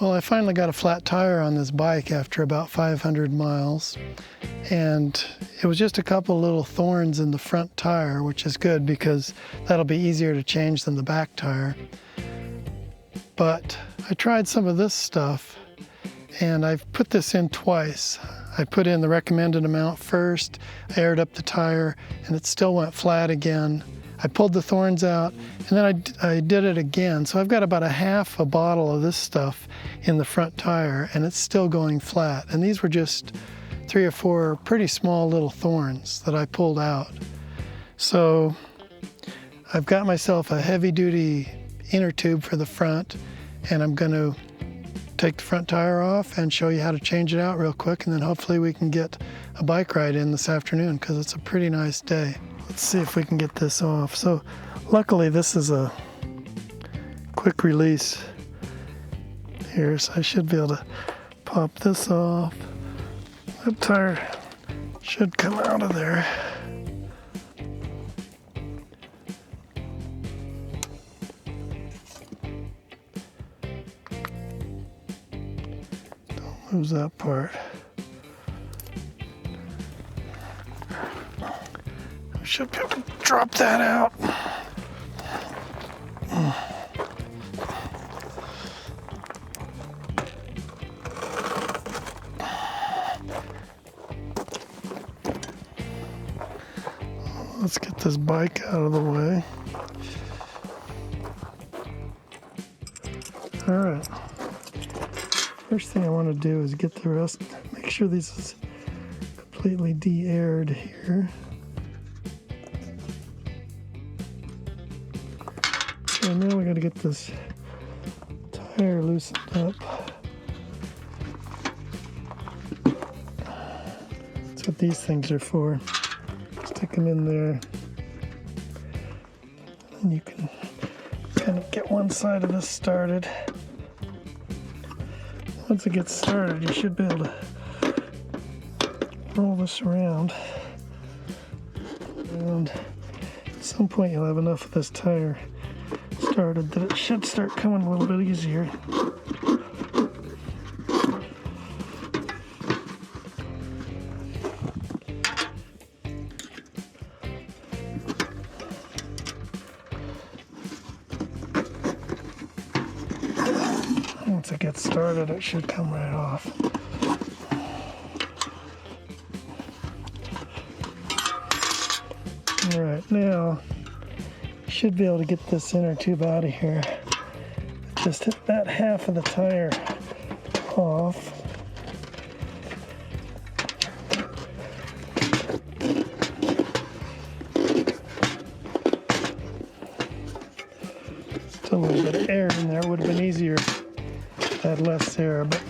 Well, I finally got a flat tire on this bike after about 500 miles, and it was just a couple little thorns in the front tire, which is good because that'll be easier to change than the back tire. But I tried some of this stuff, and I've put this in twice. I put in the recommended amount first, aired up the tire, and it still went flat again. I pulled the thorns out, and then I did it again. So I've got about a half a bottle of this stuff in the front tire, and it's still going flat. And these were just 3 or 4 pretty small little thorns that I pulled out. So I've got myself a heavy-duty inner tube for the front, and I'm going to take the front tire off and show you how to change it out real quick, and then hopefully we can get a bike ride in this afternoon because it's a pretty nice day. Let's see if we can get this off. So luckily this is a quick release here, so I should be able to pop this off. That tire should come out of there. Don't lose that part. Should be able to drop that out. Let's get this bike out of the way. All right. First thing I want to do is get the rest, make sure this is completely de-aired here. And now we got to get this tire loosened up. That's what these things are for. Stick them in there, and you can kind of get one side of this started. Once it gets started, you should be able to roll this around. And at some point you'll have enough of this tire started that it should start coming a little bit easier. Once it gets started, it should come right off. All right, now should be able to get this inner tube out of here. Just hit that half of the tire off. Still a little bit of air in there. It would have been easier if I had less air, but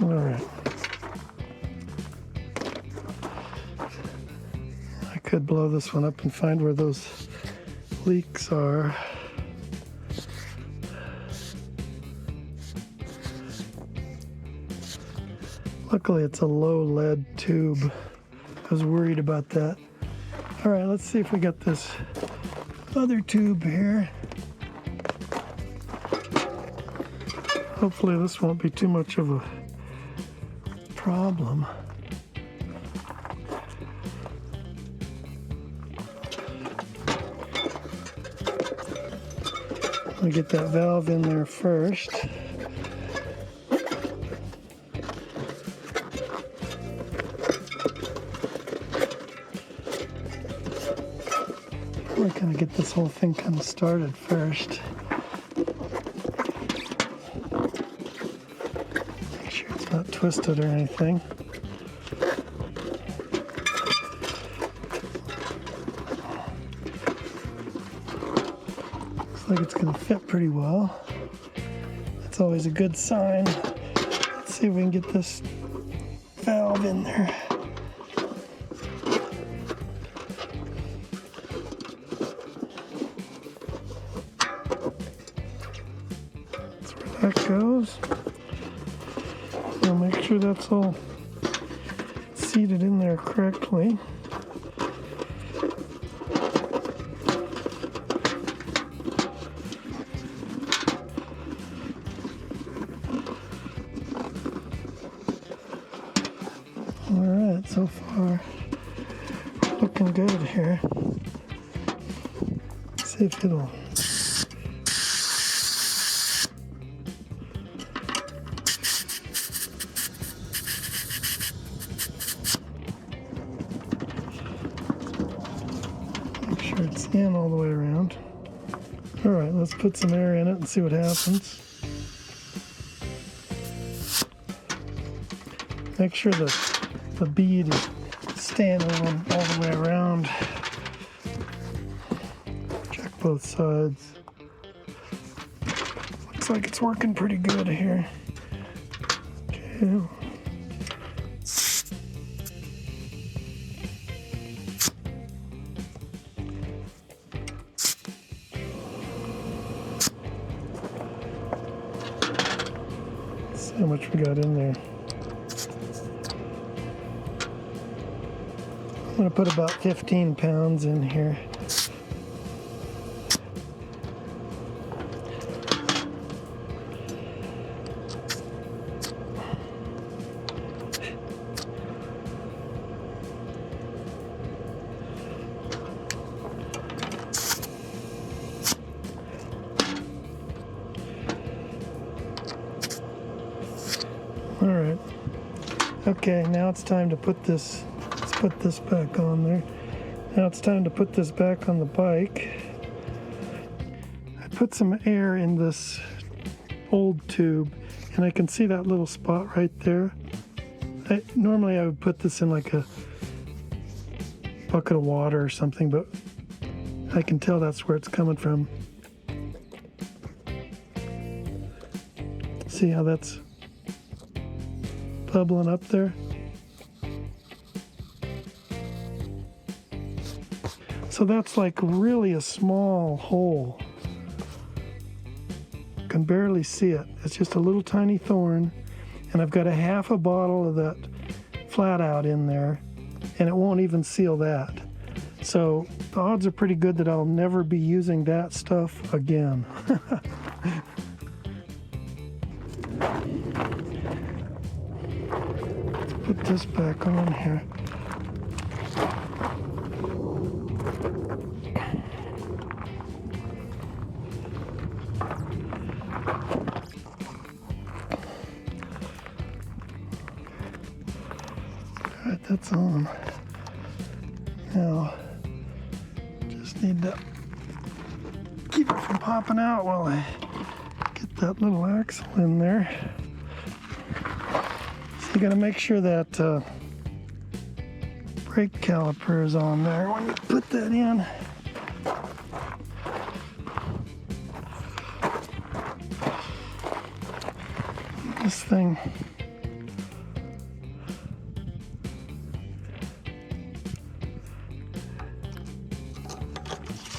all right. I could blow this one up and find where those leaks are. Luckily it's a low lead tube. I was worried about that. All right, let's see if we got this other tube here. Hopefully this won't be too much of a problem. Let me get that valve in there first. We're gonna get this whole thing kind of started first. Make sure it's not twisted or anything. Looks like it's gonna fit pretty well. That's always a good sign. Let's see if we can get this valve in there. That goes. I'll make sure that's all seated in there correctly. All right, so far looking good here. See if it'll. Make sure it's in all the way around. All right, let's put some air in it and see what happens. Make sure that the bead is standing on all the way around. Check both sides. Looks like it's working pretty good here. Okay. Let's see how much we got in there. I'm going to put about 15 pounds in here. All right. Okay, now it's time to put this. Let's put this back on there. Now it's time to put this back on the bike. I put some air in this old tube, and I can see that little spot right there. Normally I would put this in like a bucket of water or something, but I can tell that's where it's coming from. See how that's bubbling up there? So that's like really a small hole. You can barely see it. It's just a little tiny thorn, and I've got a half a bottle of that flat out in there, and it won't even seal that. So the odds are pretty good that I'll never be using that stuff again. Put this back on here. All right, that's on. Now, just need to keep it from popping out while I get that little axle in there. You gotta make sure that brake caliper is on there when you put that in. This thing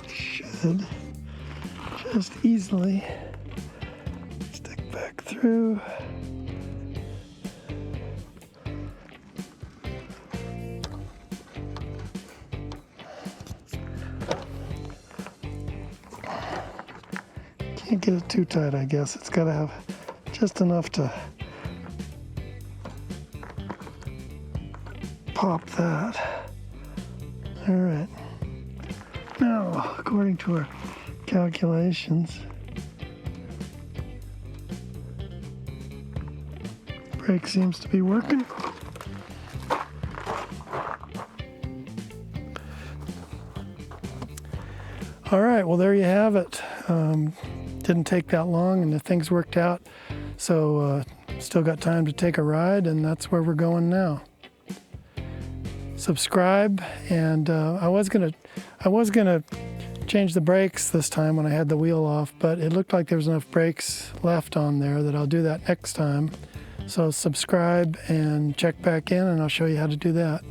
should just easily stick back through. Can't get it too tight, I guess. It's got to have just enough to pop that. All right. Now, according to our calculations, brake seems to be working. All right, well, there you have it. Didn't take that long, and the things worked out. So still got time to take a ride, and that's where we're going now. Subscribe, and I was gonna change the brakes this time when I had the wheel off, but it looked like there was enough brakes left on there that I'll do that next time. So subscribe and check back in, and I'll show you how to do that.